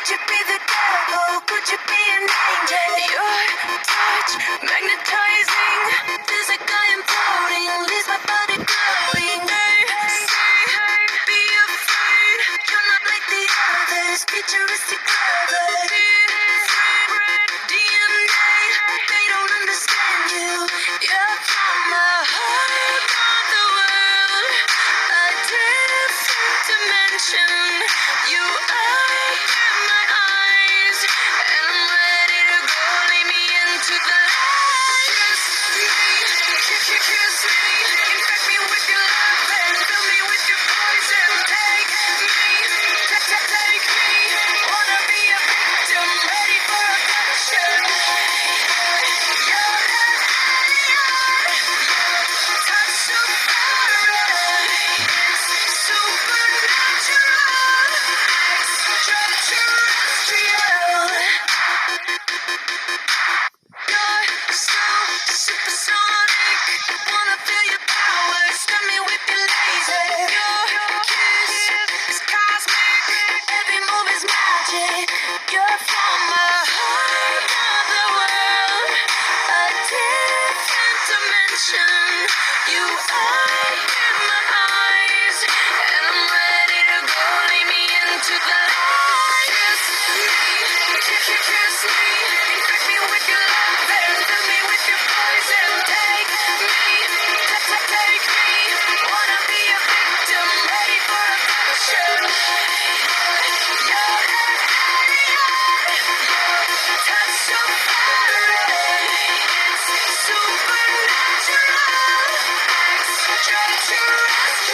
Could you be the devil? Could you be an angel? Your touch, magnetizing. There's a guy imploding, leaves my body glowing. Say, be afraid. You're not like the others, futuristic gravity. DNA, they don't understand you. You're from the heart of the world, a different dimension. You are in my eyes, and I'm ready to go. Lead me into the light. Kiss me, infect me with your love and fill me with your poison. Take me, wanna be a victim, ready for affection. You're an alien, touch so foreign, supernatural, extraterrestrial. You're so supersonic, wanna feel your power, stun me with your laser. Your kiss is cosmic, every move is magic. You're from the heart of the world, a different dimension. You are in my eyes, and I'm ready to go. Lead me into the light. Kiss me, infect me with your love and fill me with your poison. Take me, wanna be a victim, ready for affection. You're an alien, touch so foreign, supernatural, extraterrestrial.